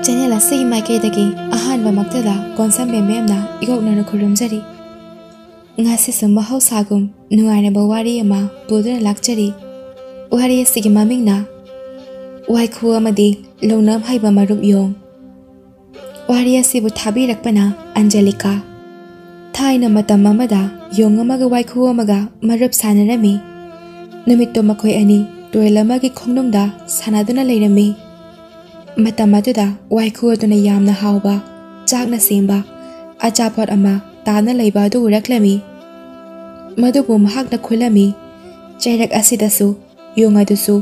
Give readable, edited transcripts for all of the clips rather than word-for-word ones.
Channel asigi maikaidagi ahanba maktada konsam bememna igoknana khurumjari ngasi samahau sagum nuaina bawari ama budura lakchari wari asigi mamingna waikhu amadi longnam haiba marup yong wari asibu thabirakpana Angelika thaina matam amada yong amaga waikhu amaga marup sanarami numitto makhoi ani toil amagi khongnungda sanaduna leirami matam aduda waikhu aduna yamna hauba chakna semba achapot ama tana leiba adu uraklami madubu mahakna khulami chairak asidasu yong adusu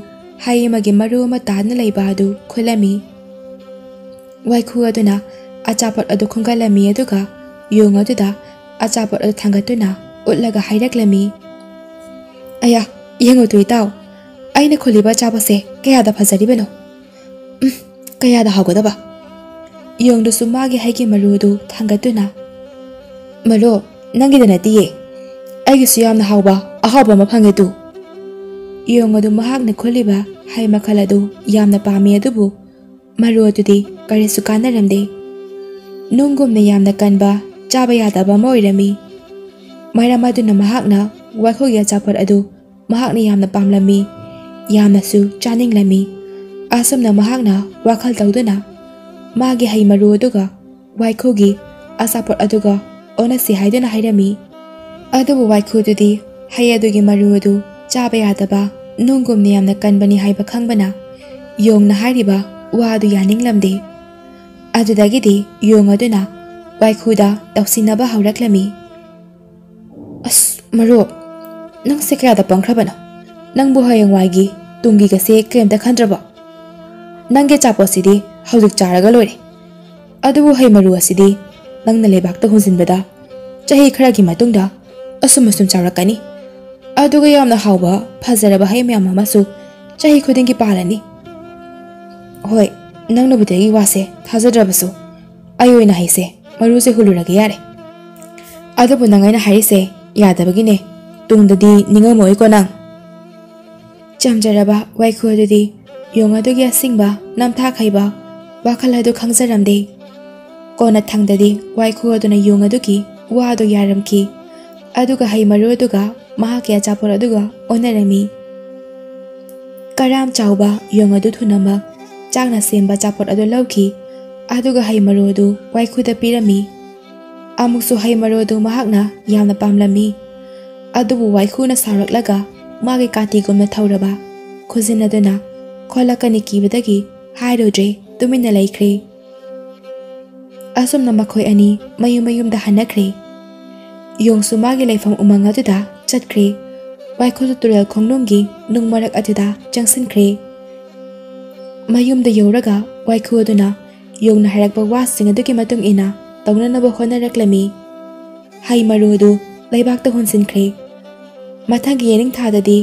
hai amagi maru ama tana leiba adu khulami waikhu aduna achapot adu khungalami aduga yong aduda achapot adu thangatuna utlaga hairaklami aya yengo tuitao aina khuliba chapase kayada phajari kayada hagodaba yongdu sumagi haigi marudu thangatuna maro nangidana tiye aigi suyamna hauba ahaba maphange tu yongadu mahakna khuliba hai makhaladu yamna pami adubu maru adudi karisu kanaramde nungumna yamna kanba chaba yadaba moirami mairamaduna mahakna waikhu ya chapar adu mahakna yamna pamlami yamna su chaninglami asumna mahakna wakhal tawduna magi hai maru aduga waikhugi asapot aduga onasi haiduna hairami adubu waikhu dudi hai adugi maru adu chaba yadaba nungumna yamna kanbani haiba khangbana yongna hairiba wa adu yaninglamde adudagidi yong aduna waikhuda tawsinaba hawraklami as maru nang sekada pangkhrabana nangbu hayang waigi tungi gase kremta khandraba nange chapo sidi haujuk charaga loire adubu hai maru asidi nangna lebakta hunjinbada chahi kharagi matungda asum charakani aduga yamna hauba phajaraba hai myam amasu chahi khudingi palani hoi nangna budegi wase thajadrabasu ayoina haise maru se hulurage yare adubu nangaina harise yadabagine tungdadi ningamoi ko nang chamjaraba waikhu adudi yong adugi asingba namtha khaiba wakhala adu khangjaramde kona thangdadi waikhu aduna yong adugi wa adu yaramki aduga hai maru aduga mahakya chapor aduga onarami karam chauba yong adu thunama chakna semba chapor adu lauki aduga hai maru adu waikhu da pirami amuksu hai maru adu mahakna yamna pamlami adubu waikhu na saraklaga magi kati gomna thauraba khujinaduna kholakani kibadagi hairodre tumina laikre asumna makhoi ani mayum da hanakre yongsu magi laifam umanga duda chatkre waikhu tutorial khongnungi nungmarak aduda jangsinkre mayum da yoraga waikhu aduna yongna harakba wasinga dugi matung ina tawnanaba honaraklami hai maru adu laibakta hunsinkre mathangi yening thadadi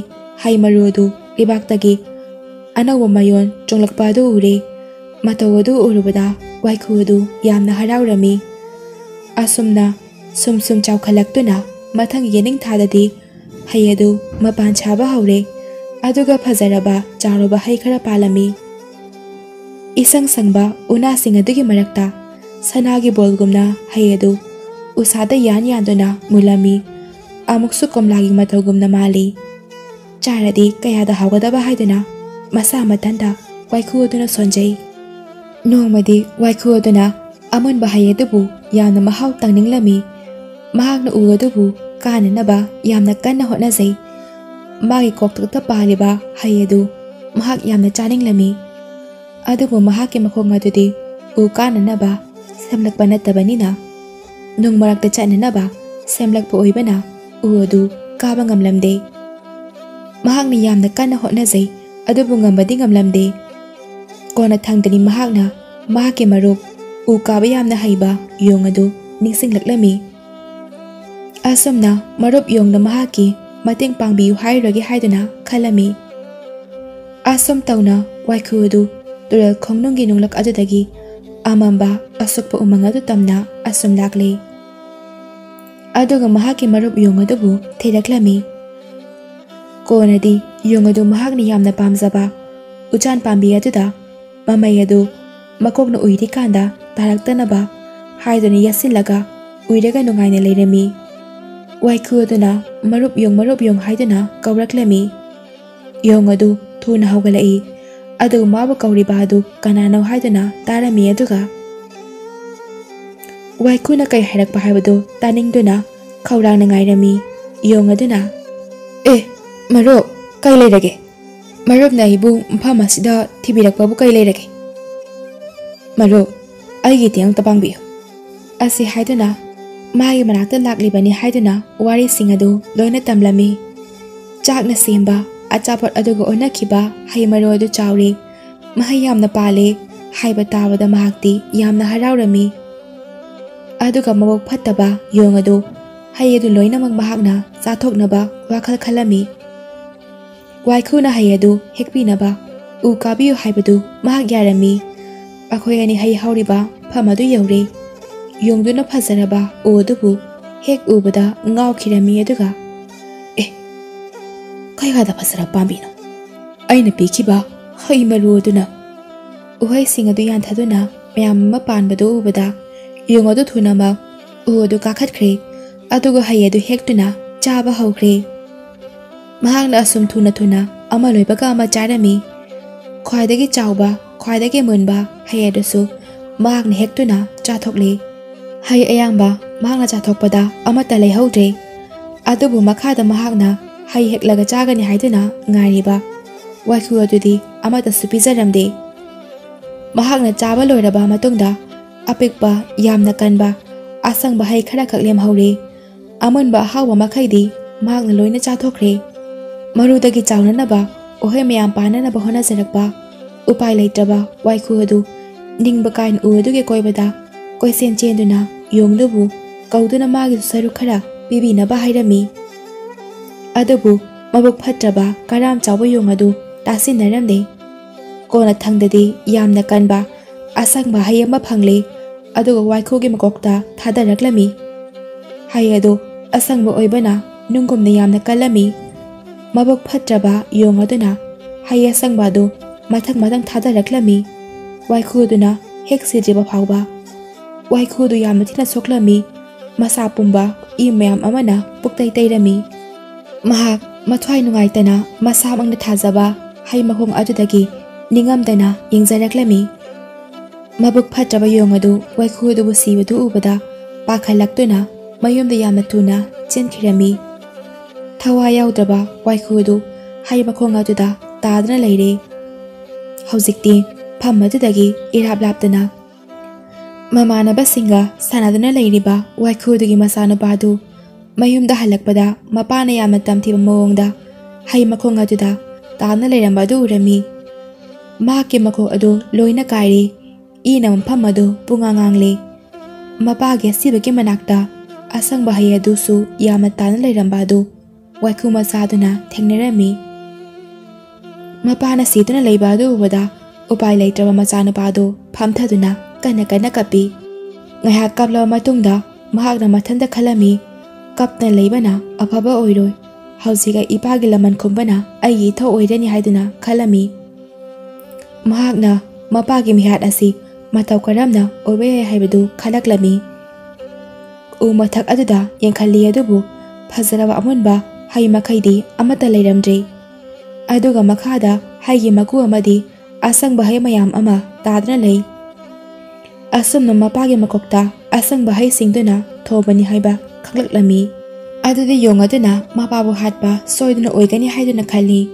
hai maru adu libaktagi anawa mayon chonglakpa adu ure matawadu urubada waikhu adu yamna haraurami asumna sumsum chawkhalaktuna mathang yening thadadi hai adu mapan chaba haure aduga phajaraba charoba hai khara palami isang sangba una singadugi marakta sanagi bolgumna hai adu usada yanduna mulami amuksu komlagi matawgumna mali charadi kayada hawadaba haiduna masa matanda waikhu aduna sonjai nongmadi waikhu aduna amun bahaya dubu yamna mahau tangninglami mahakna ugadubu kananaba yamna kanna hotnajai magi koktakta paliba hayadu mahak yamna chaninglami adubu mahakki makhong adudi u kananaba semlakpa nattabanina nongmarakta chananaba semlakpa oibana uadu kaba ngamlamde mahakna yamna kanna hotnajai adubu ngambadi ngamlamde kona thangdani mahakna mahakki marup u kaba yamna haiba yong adu ningsinglaklami asumna marup yongna mahakki mating pangbiu hairagi haiduna khalami asum tawna waikhu adu tural khongnungi nunglak adudagi amamba asukpa umanga adu tamna asum lakle aduga mahakki marup yong adubu thiraklami konadi yong adu mahakni yamna pamjaba uchan pambi aduda mamai adu makokna uiri kanda taraktanaba haiduna yasilaga uiraga nungaina leirami. Waikhu aduna marup yong haiduna kawraklami. Yong adu thuna haugalai adu mabu kawriba adu kanano haiduna tarami aduga Waikhu na kay harakpa haibadu taningduna khawrangna ngairami. Yong aduna marup kay leirage marup na ibu mpham asida thibirakpabu kay leirage marup aigi tiang tapangbiyo asi haiduna magi manakta laklibani haiduna wari sing adu loina tamlami. Chakna semba achapot aduga onakhiba haimaro adu chawri mahai yamna pale haiba tabada mahakti yamna haraurami. Aduga mabok phattaba yong adu hai adu loinamag mahakna chathoknaba wakhal khalami. Waikhu na hai adu hekpinaba u kabiyo haibadu mahak yarami. Akhoi ani hai hauriba phamadu yaure. Yongduna phazaraba odubu hek ubada ngawkhirami aduga kai hada phazara pambino aina pikhiba hai maru aduna uhai singadu yanthaduna mayam ma panbadu ubada yong adu thunama odu kakhatkre aduga hai adu hektuna chaba haukhre. Mahakna asum thuna ama loibaga ama charami. Khwaidagi chawba khwaidagi munba hai adusu mahakna hektuna chathokle. Hai ayangba mahakna chathokpada amata leihautre. Adubu makhada mahakna hai heklaga chagani haiduna ngariba. Waikhu adudi amata supizaramde. Mahakna chaba loiraba matungda apikba yamna kanba asangba hai khara khak lemhaure. Amunba hawa makhaidi mahakna loina chathokre. Marudagi chawnanaba ohai mayam pananaba honajarakba upai leitraba waikhu adu ningba kain uaduge koibada koisen chenduna yongdubu kauduna magi saru khara bibinaba hairami. Adubu mabuk phatraba karam chawba yong adu tasinaramde. Kona thangdadi yamna kanba asangba hai ama phangle aduga waikhu gi makokta thadaraklami. Hai adu asangba oibana nungumna yamna kalami. Mabuk phatraba yong aduna hai asangba adu mathang thadaraklami. Waikhu aduna hek sijriba phawba Waikhu du yamna thina soklami. Masa pumba I mayam amana puktai tairami. Mahak mathwai nungaitana masa mangna thajaba hai mahong adudagi ningamdana yengzaraklami. Mabuk phatraba yong adu waikhu adu sibadu ubada pakhalaktuna mayumda yamna tuna chenkhirami. Thawa yaudraba waikhu adu hai makhong aduda tadna leire. Haujikti phamadudagi irablaptana Mamanabasinga sanaduna leiriba waikhudugi masanupadu mayumda halakpada mapana yamna tamthiba mawongda hai makhong aduda tadna leiramba adu urami. Mahakki makho adu loina kairi ina mpham adu pungangangle. Mapagi asibagi manakta asangba hai adusu yamna tadna leiramba adu waikhu masaduna thengnarami. Mapana siduna leiba adu ubada upai leitraba machanupadu phamthaduna kana kapi. Ngahak kapla matungda mahakna mathanda khalami. Kapna leibana afaba oiroi hausiga ipagi laman khumbana aigi tho oirani haiduna khalami. Mahakna mapagi mihat asi matau karamna obe haibadu khalaklami. U mathak aduda yengkhalli adubu phazaraba amunba hai makhaidi amata leiramdre. Aduga makhada haigi maku amadi asangba hai mayam ama tadna lei. Asumna mapagi makokta asangba hai singduna thobani haiba khaklaklami. Adudi yong aduna mapabu hatpa soiduna oigani haiduna khali.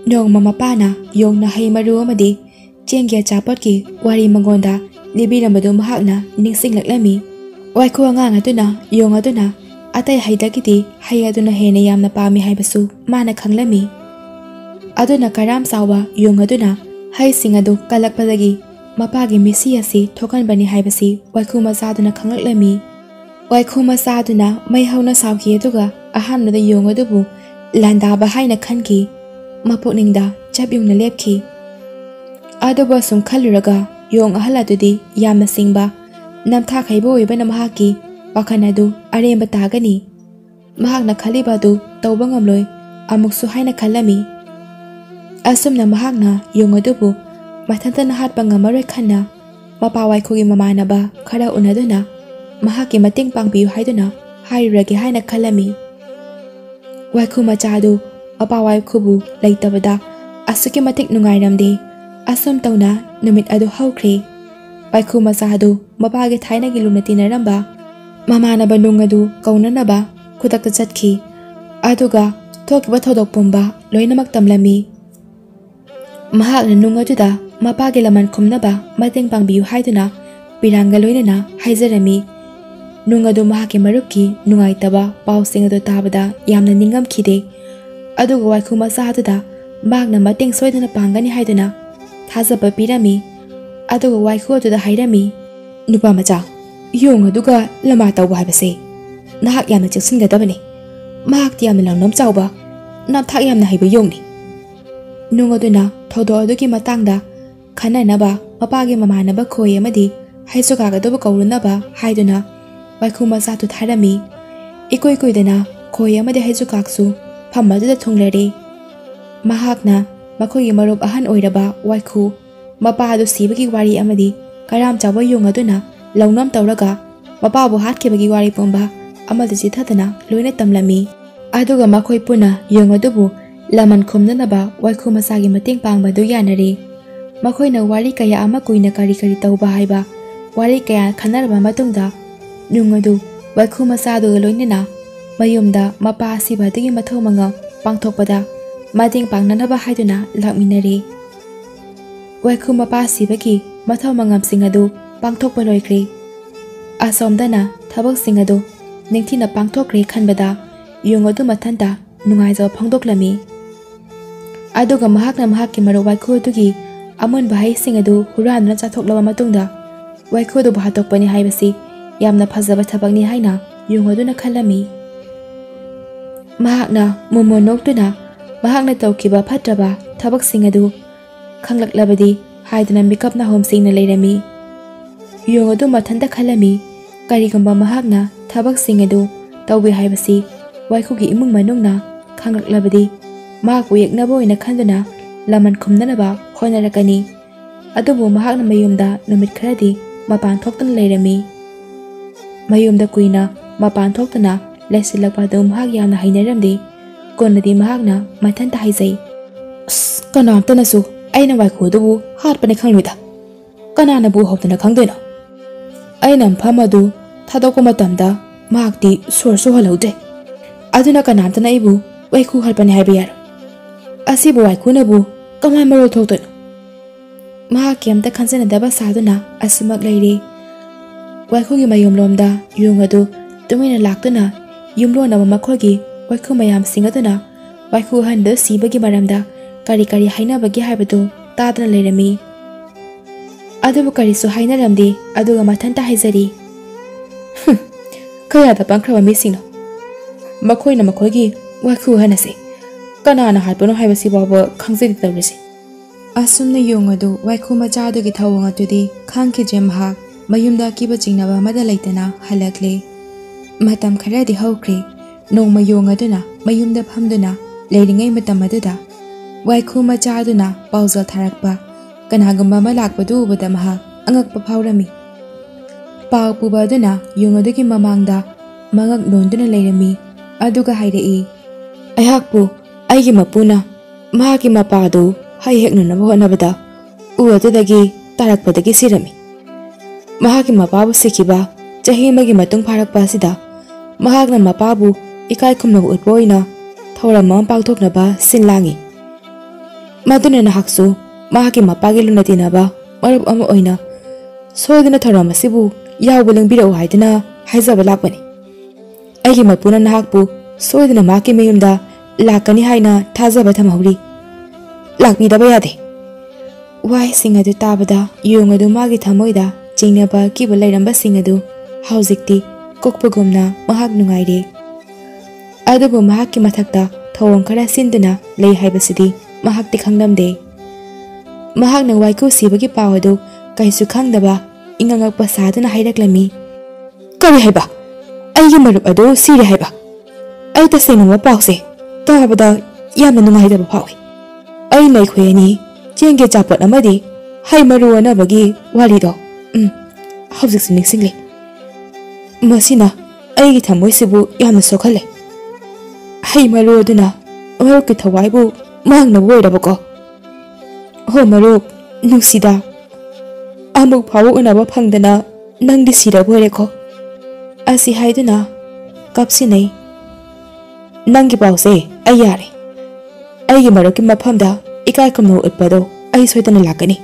Nongma mapana yongna hai maru amadi chengya chapotki wari mangonda libirambadu mahakna ningsinglaklami. Waikhu angang aduna yong aduna atai haidagidi hai aduna hena yamna pami haibasu mana khanglami. Aduna karam sawba yong aduna hai singadu kalakpadagi mapagi misi asi thokanbani haibasi waikhu masaduna khanglaklami. Waikhu masaduna mai hauna sawki aduga ahanmada yong adubu landaba haina khanki. Mapukningda chabyungna lepki. Aduba sum khaluraga yong ahaladudi yamna singba namtha khaiba oibana mahaki wakhanadu aremba tagani. Mahakna khalibadu tawba ngamloi amuksu haina khalami. Asumna mahakna yong adubu mathantana hatpa ngamaroi khanna mapa Waikhugi mamanaba khara unaduna mahakki mating pangbiyu haiduna hairurage haina khalami. Waikhu machadu mapa Waikhubu leitabada asuki matik nungairamde asum tauna numit adu haukhre. Waikhu machadu mapagi thainagi luna tinaramba mamanaba nung adu kaunanaba khudakta chatki aduga thokiba thodok pumba loinamak tamlami. Mahakna nung aduda mapagi laman khumnaba mating pangbiyu haiduna piranga loinana haijarami. Nung adu mahakki marupki nungaitaba pausing adu tabada yamna ningamkhide. Aduga Waikhu machaduda magna mating soidana pangani haiduna thajaba pirami. Aduga Waikhu aduda hairami, nupa macha yong aduga lama tawba haibase nahak yamna cheksingadabani. Mahakti yamna langnom chawba namthak yamna haiba yongni. Nung aduna thodo adugi matangda khananaba mapagi mamanaba khoi amadi haisukagadaba kaurunaba haiduna Waikhu machadu tharami. Ikoi koidana khoi amadi haisukaksu phammaduda thunglare. Mahakna makhogi marup ahan oiraba Waikhu mapa adu sibagi wari amadi karam chawa yong aduna launam tawraga mapa bu hatkibagi wari pomba amada jithadana loina tamlami. Aduga makhoi puna yong adubu laman khumnanaba Waikhu machagi mating pangbadu yanare. Makhoina wari kaya ama kuina kari tawba haiba wari kaya khanaraba matungda nung adu Waikhu machadu loinana mayumda mapa asibadagi mathau manga pangthokpada mating pangnanaba haiduna lakminare. Waikhu mapa asibagi mathau mangamsing adu pangthokpa loikre. Asomdana thabak adu ningthina pangthokre khanbada yong adu mathanta nungaijaba phangdoklami. Aduga mahakna mahakki maru Waikhu adugi amun bahai sing adu huranna chathoklaba matungda Waikhu adu bahatokpani haibasi yamna phajaba thabakni haina yong aduna khalami. Mahakna mumo noktuna mahakna tawkiba phatraba thabak sing adu khanglaklabadi haiduna mikapna homsingna leirami. Yong adu mathanta khalami karigamba mahakna thabak sing adu tawbi haibasi Waikhugi imung manungna khanglaklabadi mahakbu yeknaba oina khanduna laman khumnanaba honarakani. Adubu mahakna mayumda numit kharadi mapan thoktana leirami. Mayumda kuina mapan thoktana lesilakpadu mahak yamna hainaramde konadi mahakna mathanta haijai. Kanamtanasu aina Waikhu adubu hatpane khangluida kananabu hoptana khangdoina. Aina mpham adu thadokpa matamda mahakti sorsu halaude aduna kanamtana ibu Waikhu hatpane haiba yaro. Asibu Waikhunabu kamai marol thoktoina. Mahakki amta khanjanadaba saduna asimak leire. Waikhugi mayumlomda yong adu tumina laktuna yumlonaba makhogi Waikhu mayam singaduna Waikhu handa sibagi maramda kari hainabagi haibadu tadana leirami. Adubu karisu hainaramdi aduga mathanta haijari. Kayada pangkraba misingno makhoina makhogi Waikhu hanase kanana hatpano haibasi baba khangjadi tawrisi. Asumna yong adu Waikhu machadugi thawang atudi khangkije mahak mayumda kiba jingnaba amada leitana halakle. Matam kharadi haukhre nongma yong aduna mayumda phamduna leiringai matam aduda Waikhu machaduna paujal tharakpa kanagamba ma lakpadu ubada mahak angakpa phawrami. Pau puba aduna yong adugi mamangda mangak nonduna leirami aduga hairei. Ayakpu aigi mapuna mahaki mapadu hai heknunaba honabada u adudagi tarakpadagi sirami. Mahaki mapabu sikiba chahi amagi matung pharakpa asida mahakna mapabu ikai khumnaba utboina thawram am pangthoknaba sinlangi. Maduna nahaksu mahaki mapagi lunatinaba marup ama oina soidana thawram asibu yawba langbirau haidana haijaba lakpani. Aigi mapuna nahakpu soidana mahaki mayumda lakani haina thajaba thamhori lakpidaba yade. Wai sing adu tabada yong adu magi thamoida jingnaba kiba lairamba sing adu haujikti kokpagumna mahak nungaire. Adubu mahakki mathakta thawang khara sinduna lei haibasidi mahakti khangnamde. Mahakna Waikhu sibagi paw adu kaisu khangdaba ingangakpa saduna hairaklami. Kari haiba aigi marup adu sire haiba ai tasengma pawse tabada yamna nungaidaba phawi. Ai laikhoyani chenge chapot amadi hai maru anabagi warido ꯍꯧꯖꯤꯛꯁꯨ ꯅꯤꯡꯁꯤꯡꯂꯦ ꯃꯁꯤꯅ ꯑꯩꯒꯤ ꯊꯃꯣꯏꯁꯤꯕꯨ ꯌꯥꯝꯅ ꯁꯣꯛꯍꯜꯂꯦ ꯍꯩ ꯃꯔꯨ ꯑꯗꯨꯅ ꯃꯔꯨꯞꯀꯤ ꯊꯋꯥꯏꯕꯨ ꯃꯥꯡꯅꯕ ꯑꯣꯏꯔꯕꯀꯣ ꯍꯣ ꯃꯔꯨꯞ ꯅꯨꯡꯁꯤꯗ ꯑꯃꯨꯛ ꯐꯥꯎꯕ ꯎꯅꯕ ꯐꯪꯗꯅ ꯅꯪꯗꯤ ꯁꯤꯔꯕ ꯑꯣꯏꯔꯦꯀꯣ ꯑꯁꯤ ꯍꯥꯏꯗꯨꯅ ꯀꯞꯁꯤꯟꯅꯩ ꯅꯪꯒꯤ ꯄꯥꯎꯁꯦ ꯑꯩ ꯌꯥꯔꯦ ꯑꯩꯒꯤ ꯃꯔꯨꯞꯀꯤ ꯃꯐꯝꯗ ꯏꯀꯥꯏ ꯈꯨꯝꯅꯕ ꯎꯠꯄꯗꯣ ꯑꯩ ꯁꯣꯏꯗꯅ ꯂꯥꯛꯀꯅꯤ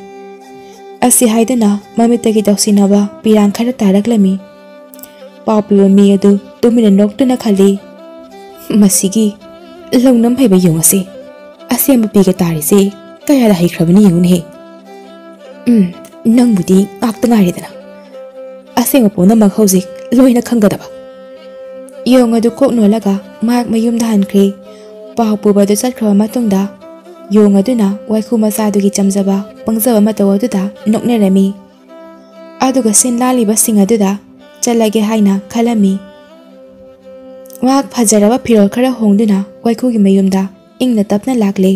ꯑꯁꯤ ꯍꯥꯏꯗꯨꯅ ꯃꯃꯤꯠꯇꯒꯤ ꯇꯧꯁꯤꯟꯅꯕ ꯄꯤꯔꯥꯡ ꯈꯔ ꯇꯥꯔꯛꯂꯝꯃꯤ ꯄꯥꯎ ꯄꯤꯕ ꯃꯤ ꯑꯗꯨ ꯇꯨꯃꯤꯟꯅ ꯅꯣꯛꯇꯨꯅ ꯈꯜꯂꯤ ꯃꯁꯤꯒꯤ ꯂꯧꯅꯝ ꯍꯩꯕ ꯌꯣꯡ ꯑꯁꯤ ꯑꯁꯦꯡꯕ ꯄꯤꯒ ꯇꯥꯔꯤꯁꯦ ꯀꯌꯥꯗ ꯍꯩꯈ꯭ꯔꯕꯅꯤ ꯌꯦꯡꯉꯨꯅꯦꯍꯦ ꯅꯪꯕꯨꯗꯤ ꯉꯥꯛꯇ ꯉꯥꯏꯔꯦꯗꯅ ꯑꯁꯦꯡꯕ ꯄꯨꯝꯅꯃꯛ ꯍꯧꯖꯤꯛ ꯂꯣꯏꯅ ꯈꯪꯒꯗꯕ ꯌꯣꯡ ꯑꯗꯨ ꯀꯣꯛ ꯅꯣꯜꯂꯒ ꯃꯍꯥꯛ ꯃꯌꯨꯝꯗ ꯍꯟꯈ꯭ꯔꯦ ꯄꯥꯎ ꯄꯨꯕ ꯑꯗꯨ ꯆꯠꯈ꯭ꯔꯕ ꯃꯇꯨꯡꯗ ꯌꯣꯡ ꯑꯗꯨꯅ ꯋꯥꯏꯈꯨ ꯃꯆꯥꯗꯨꯒꯤ ꯆꯝꯖꯕ ꯄꯪꯖꯕ ꯃꯇꯧ ꯑꯗꯨꯗ ꯅꯣꯛꯅꯔꯝꯃꯤ ꯑꯗꯨꯒ ꯁꯤꯟ ꯂꯥꯡꯂꯤꯕꯁꯤꯡ ꯑꯗꯨꯗ ꯆꯠꯂꯒꯦ ꯍꯥꯏꯅ ꯈꯜꯂꯝꯃꯤ ꯃꯍꯥꯛ ꯐꯖꯔꯕ ꯐꯤꯔꯣꯜ ꯈꯔ ꯍꯣꯡꯗꯨꯅ ꯋꯥꯏꯈꯨꯒꯤ ꯃꯌꯨꯝꯗ ꯏꯪꯅ ꯇꯞꯅ ꯂꯥꯛꯂꯦ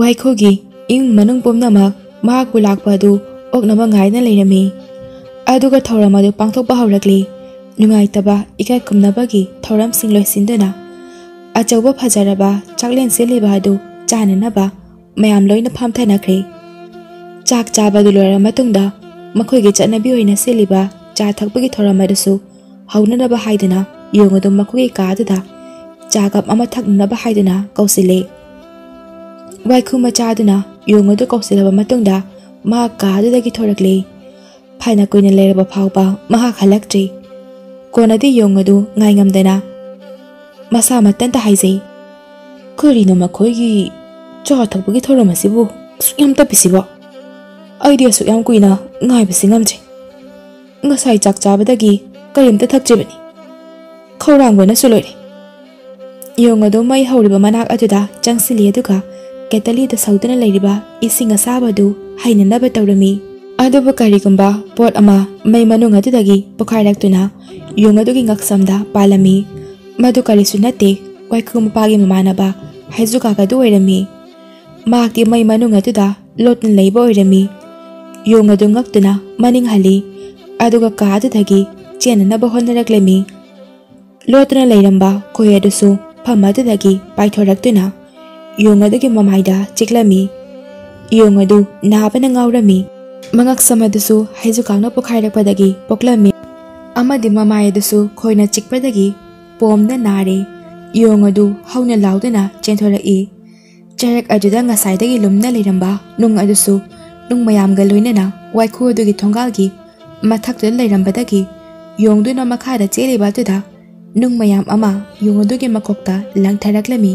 ꯋꯥꯏꯈꯨꯒꯤ ꯏꯃꯨꯡ ꯃꯅꯨꯡ ꯄꯨꯝꯅꯃꯛ ꯃꯍꯥꯛꯄꯨ ꯂꯥꯛꯄ ꯑꯗꯨ ꯑꯣꯛꯅꯕ ꯉꯥꯏꯅ ꯂꯩꯔꯝꯃꯤ ꯑꯗꯨꯒ ꯊꯧꯔꯝ ꯑꯗꯨ ꯄꯥꯡꯊꯣꯛꯄ ꯍꯧꯔꯛꯂꯤ ꯅꯨꯡꯉꯥꯏꯇꯕ ꯏꯀꯥꯏ ꯈꯨꯝꯅꯕꯒꯤ ꯊꯧꯔꯝꯁꯤꯡ ꯂꯣꯏꯁꯤꯟꯗꯨꯅ ꯑꯆꯧꯕ ꯐꯖꯔꯕ ꯆꯥꯛꯂꯦꯟ ꯁꯤꯜꯂꯤꯕ ꯑꯗꯨ ꯆꯥꯅꯅꯕ ꯃꯌꯥꯝ ꯂꯣꯏꯅ ꯐꯝꯊꯅꯈ꯭ꯔꯦ ꯆꯥꯛ ꯆꯥꯕꯗꯨ ꯂꯣꯏꯔꯕ ꯃꯇꯨꯡꯗ ꯃꯈꯣꯏꯒꯤ ꯆꯠꯅꯕꯤ ꯑꯣꯏꯅ ꯁꯤꯜꯂꯤꯕ ꯆꯥ ꯊꯛꯄꯒꯤ ꯊꯧꯔꯝ ꯑꯗꯨꯁꯨ ꯍꯧꯅꯅꯕ ꯍꯥꯏꯗꯨꯅ ꯌꯣꯡ ꯑꯗꯨ ꯃꯈꯣꯏꯒꯤ ꯀꯥꯗꯨꯗ ꯆꯥ ꯀꯞ ꯑꯃ ꯊꯛꯅꯅꯕ ꯍꯥꯏꯗꯨꯅ ꯀꯧꯁꯤꯜꯂꯦ ꯋꯥꯏꯈꯨ ꯃꯆꯥꯗꯨꯅ ꯌꯣꯡ ꯑꯗꯨ ꯀꯧꯁꯤꯜꯂꯕ ꯃꯇꯨꯡꯗ ꯃꯍꯥꯛ ꯀꯥꯗꯨꯗꯒꯤ ꯊꯣꯔꯛꯂꯦ ꯐꯅ ꯀꯨꯏꯅ ꯂꯩꯔꯕ ꯐꯥꯎꯕ ꯃꯍꯥꯛ ꯍꯜꯂꯛꯇ꯭ꯔꯤ ꯀꯣꯟꯅꯗꯤ ꯌꯣꯡ ꯑꯗꯨ ꯉꯥꯏꯉꯝꯗꯅ ꯃꯁꯥ ꯃꯊꯟꯇ ꯍꯥꯏꯖꯩ ꯀꯔꯤꯅꯣ ꯃꯈꯣꯏꯒꯤ ꯆꯥ ꯊꯛꯄꯒꯤ ꯊꯧꯔꯝ ꯑꯁꯤꯕꯨ ꯑꯁꯨꯛ ꯌꯥꯝ ꯇꯞꯄꯤꯁꯤꯕꯣ ꯑꯩꯗꯤ ꯑꯁꯨꯛ ꯌꯥꯝ ꯀꯨꯏꯅ ꯉꯥꯏꯕꯁꯤ ꯉꯝꯗ꯭ꯔꯦ ꯉꯁꯥꯏ ꯆꯥꯛ ꯆꯥꯕꯗꯒꯤ ꯀꯔꯤꯝꯇ ꯊꯛꯇ꯭ꯔꯤꯕꯅꯤ ꯈꯧꯔꯥꯡꯕꯅꯁꯨ ꯂꯣꯏꯔꯦ ꯌꯣꯡ ꯑꯗꯨ ꯃꯩ ꯍꯧꯔꯤꯕ ꯃꯅꯥꯛ ꯑꯗꯨꯗ ꯆꯪꯁꯤꯜꯂꯤ ꯑꯗꯨꯒ ꯀꯦꯇꯂꯤꯗ ꯁꯧꯗꯨꯅ ꯂꯩꯔꯤꯕ ꯏꯁꯤꯡ ꯑꯁꯥꯕ ꯑꯗꯨ ꯍꯩꯅꯅꯕ ꯇꯧꯔꯝꯃꯤ ꯑꯗꯨꯕꯨ ꯀꯔꯤꯒꯨꯝꯕ ꯄꯣꯠ ꯑꯃ ꯃꯩ ꯃꯅꯨꯡ ꯑꯗꯨꯗꯒꯤ ꯄꯣꯈꯥꯏꯔꯛꯇꯨꯅ ꯌꯣꯡ ꯑꯗꯨꯒꯤ ꯉꯛꯁꯝꯗ ꯄꯥꯜꯂꯝꯃꯤ ꯃꯗꯨ ꯀꯔꯤꯁꯨ ꯅꯠꯇꯦ ꯋꯥꯏꯈꯨ ꯃꯄꯥꯒꯤ ꯃꯃꯥꯟꯅꯕ ꯍꯩꯖꯨꯀꯥꯛ ꯑꯗꯨ ꯑꯣꯏꯔꯝꯃꯤ ꯃꯍꯥꯛꯇꯤ ꯃꯩ ꯃꯅꯨꯡ ꯑꯗꯨꯗ ꯂꯣꯠꯅ ꯂꯩꯕ ꯑꯣꯏꯔꯝꯃꯤ ꯌꯣꯡ ꯑꯗꯨ ꯉꯛꯇꯨꯅ ꯃꯅꯤꯡ ꯍꯜꯂꯤ ꯑꯗꯨꯒ ꯀꯥ ꯑꯗꯨꯗꯒꯤ ꯆꯦꯟꯅꯅꯕ ꯍꯣꯠꯅꯔꯛꯂꯝꯃꯤ ꯂꯣꯠꯇꯨꯅ ꯂꯩꯔꯝꯕ ꯈꯣꯏ ꯑꯗꯨꯁꯨ ꯐꯝ ꯑꯗꯨꯗꯒꯤ ꯄꯥꯏꯊꯣꯔꯛꯇꯨꯅ ꯌꯣꯡ ꯑꯗꯨꯒꯤ ꯃꯃꯥꯏꯗ ꯆꯤꯛꯂꯝꯃꯤ ꯌꯣꯡ ꯑꯗꯨ ꯅꯥꯕꯅ ꯉꯥꯎꯔꯝꯃꯤ ꯃꯉꯛꯁꯝ ꯑꯗꯨꯁꯨ ꯍꯩꯖꯨꯀꯥꯛꯅ ꯄꯣꯈꯥꯏꯔꯛꯄꯗꯒꯤ ꯄꯣꯛꯂꯝꯃꯤ ꯑꯃꯗꯤ ꯃꯃꯥꯏ ꯑꯗꯨꯁꯨ ꯈꯣꯏꯅ ꯆꯤꯛꯄꯗꯒꯤ ꯄꯣꯝꯅ ꯅꯥꯔꯦ ꯌꯣꯡ ꯑꯗꯨ ꯍꯧꯅ ꯂꯥꯎꯗꯨꯅ ꯆꯦꯟꯊꯣꯔꯛꯏ ꯆꯔꯛ ꯑꯗꯨꯗ ꯉꯁꯥꯏꯗꯒꯤ ꯂꯨꯝꯅ ꯂꯩꯔꯝꯕ ꯅꯨꯡ ꯑꯗꯨꯁꯨ ꯅꯨꯡ ꯃꯌꯥꯝꯒ ꯂꯣꯏꯅꯅ ꯋꯥꯏꯈꯨ ꯑꯗꯨꯒꯤ ꯊꯣꯡꯒꯥꯜꯒꯤ ꯃꯊꯛꯇꯨꯗ ꯂꯩꯔꯝꯕꯗꯒꯤ ꯌꯣꯡꯗꯨꯅ ꯃꯈꯥꯗ ꯆꯦꯜꯂꯤꯕ ꯑꯗꯨꯗ ꯅꯨꯡ ꯃꯌꯥꯝ ꯑꯃ ꯌꯣꯡ ꯑꯗꯨꯒꯤ ꯃꯀꯣꯛꯇ ꯂꯪꯊꯔꯛꯂꯝꯃꯤ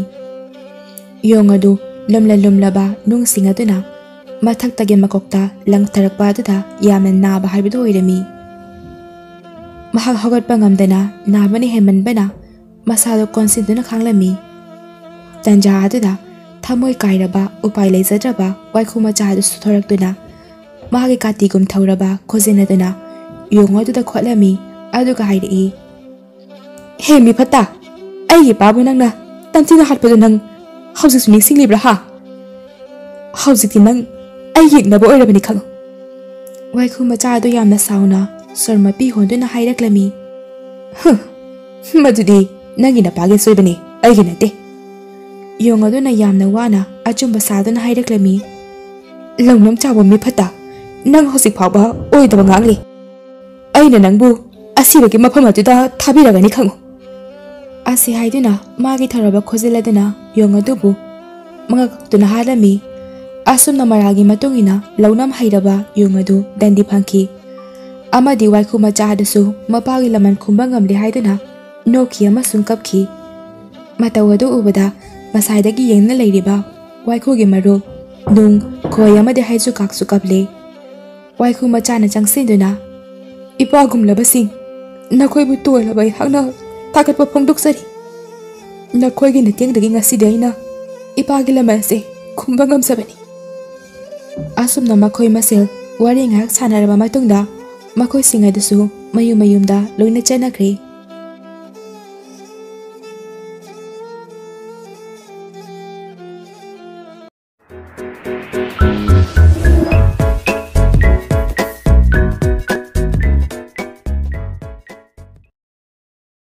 ꯌꯣꯡ ꯑꯗꯨ ꯂꯨꯝꯂꯕ ꯅꯨꯡꯁꯤꯡ ꯑꯗꯨꯅ ꯃꯊꯛꯇꯒꯤ ꯃꯀꯣꯛꯇ ꯂꯪꯊꯔꯛꯄ ꯑꯗꯨꯗ ꯌꯥꯝꯅ ꯅꯥꯕ ꯍꯥꯏꯕꯗꯨ ꯑꯣꯏꯔꯝꯃꯤ ꯃꯍꯥꯛ ꯍꯧꯒꯠꯄ ꯉꯝꯗꯅ ꯅꯥꯕꯅ ꯍꯦꯟꯃꯟꯕꯅ ꯃꯁꯥꯗꯨ ꯀꯣꯟꯁꯤꯟꯗꯨꯅ ꯈꯥꯡꯂꯝꯃꯤ ꯇꯟꯖꯥ ꯑꯗꯨꯗ ꯊꯃꯣꯏ ꯀꯥꯏꯔꯕ ꯎꯄꯥꯏ ꯂꯩꯖꯗ꯭ꯔꯕ ꯋꯥꯏꯈꯨ ꯃꯆꯥ ꯑꯗꯨꯁꯨ ꯊꯣꯔꯛꯇꯨꯅ ꯃꯍꯥꯛꯀꯤ ꯀꯥꯇꯤꯒꯨꯝ ꯊꯧꯔꯕ ꯈꯨꯖꯤꯟ ꯑꯗꯨꯅ ꯌꯣꯡ ꯑꯗꯨꯗ ꯈꯣꯠꯂꯝꯃꯤ ꯑꯗꯨꯒ ꯍꯥꯏꯔꯛꯏ ꯍꯦ ꯃꯤꯐꯠꯇ ꯑꯩꯒꯤ ꯄꯥꯕꯨ ꯅꯪꯅ ꯇꯝꯊꯤꯅ ꯍꯥꯠꯄꯗꯨ ꯅꯪ ꯍꯧꯖꯤꯛꯁꯨ ꯅꯤꯡꯁꯤꯡꯂꯤꯕ꯭ꯔꯥ ꯍꯥ ꯍꯧꯖꯤꯛꯇꯤ ꯅꯪ ꯑꯩ ꯌꯦꯛꯅꯕ ꯑꯣꯏꯔꯕꯅꯤ ꯈꯪꯉꯨ ꯋꯥꯏꯈꯨ ꯃꯆꯥ ꯑꯗꯨ ꯌꯥꯝꯅ ꯁꯥꯎꯅ ꯁꯣꯔ ꯃꯄꯤ ꯍꯣꯟꯗꯨꯅ ꯍꯥꯏꯔꯛꯂꯝꯃꯤ ꯃꯗꯨꯗꯤ ꯅꯪꯒꯤ ꯅꯄꯥꯒꯤ ꯑꯁꯣꯏꯕꯅꯤ ꯑꯩꯒꯤ ꯅꯠꯇꯦ ꯌꯣꯡ ꯑꯗꯨꯅ ꯌꯥꯝꯅ ꯋꯥꯅ ꯑꯆꯨꯝꯕ ꯁꯥꯗꯨꯅ ꯍꯥꯏꯔꯛꯂꯝꯃꯤ ꯂꯧꯅꯝ ꯆꯥꯎꯕ ꯃꯤꯐꯠꯇ ꯅꯪ ꯍꯧꯖꯤꯛ ꯐꯥꯎꯕ ꯑꯣꯏꯗꯕ ꯉꯥꯡꯂꯤ ꯑꯩꯅ ꯅꯪꯕꯨ ꯑꯁꯤꯕꯒꯤ ꯃꯐꯝ ꯑꯗꯨꯗ ꯊꯥꯕꯤꯔꯒꯅꯤ ꯈꯪꯉꯨ ꯑꯁꯤ ꯍꯥꯏꯗꯨꯅ ꯃꯥꯒꯤ ꯊꯧꯔꯕ ꯈꯨꯖꯤꯜ ꯑꯗꯨꯅ ꯌꯣꯡ ꯑꯗꯨꯕу ꯃꯉꯛꯇꯨꯅ ꯍꯥꯠꯂꯝꯃꯤ ꯑꯁꯨꯝꯅ ꯃꯔꯥꯜꯒꯤ ꯃꯇꯨꯡ ꯏꯟꯅ ꯂꯧꯅꯝ ꯍꯩꯔꯕ ꯌꯣꯡ ꯑꯗꯨ ꯗꯟꯗꯤ ꯐꯪꯈꯤ ꯑꯃꯗꯤ ꯋꯥꯏꯈꯨ ꯃꯆꯥ ꯑꯗꯨꯁꯨ ꯃꯄꯥꯒꯤ ꯂꯃꯟ ꯈꯨꯝꯕ ꯉꯝꯗꯦ ꯍꯥꯏꯗꯨꯅ ꯅꯣꯛꯈꯤ ꯑꯃꯁꯨꯡ ꯀꯞꯈꯤ ꯃꯇꯧ ꯑꯗꯨ ꯎꯕꯗ ꯉꯁꯥꯏꯗꯒꯤ ꯌꯦꯡꯅ ꯂꯩꯔꯤꯕ ꯋꯥꯏꯈꯨꯒꯤ ꯃꯔꯨꯞ ꯅꯨꯡ ꯈꯣꯏ ꯑꯃꯗꯤ ꯍꯩꯖꯨꯀꯥꯛꯁꯨ ꯀꯞꯂꯦ ꯋꯥꯏꯈꯨ ꯃꯆꯥꯅ ꯆꯪꯁꯤꯟꯗꯨꯅ ꯏꯄꯥꯒꯨꯝꯂꯕꯁꯤꯡ ꯅꯈꯣꯏꯕꯨ ꯇꯣꯜꯂꯕ ꯑꯩꯍꯥꯛꯅ ꯊꯥꯒꯠꯄ ꯐꯣꯡꯗꯣꯛꯆꯔꯤ ꯅꯈꯣꯏꯒꯤ ꯃꯇꯦꯡꯗꯒꯤ ꯉꯁꯤꯗꯤ ꯑꯩꯅ ꯏꯄꯥꯒꯤ ꯂꯃꯟꯁꯦ ꯈꯨꯝꯕ ꯉꯝꯖꯕꯅꯤ ꯑꯁꯨꯝꯅ ꯃꯈꯣꯏ ꯃꯁꯦꯜ ꯋꯥꯔꯤ ꯉꯥꯏꯍꯥꯛ ꯁꯥꯟꯅꯔꯕ ꯃꯇꯨꯡꯗ ꯃꯈꯣꯏꯁꯤꯡ ꯑꯗꯨꯁꯨ ꯃꯌꯨꯝ ꯃꯌꯨꯝꯗ ꯂꯣꯏꯅ ꯆꯠꯅꯈ꯭ꯔꯦ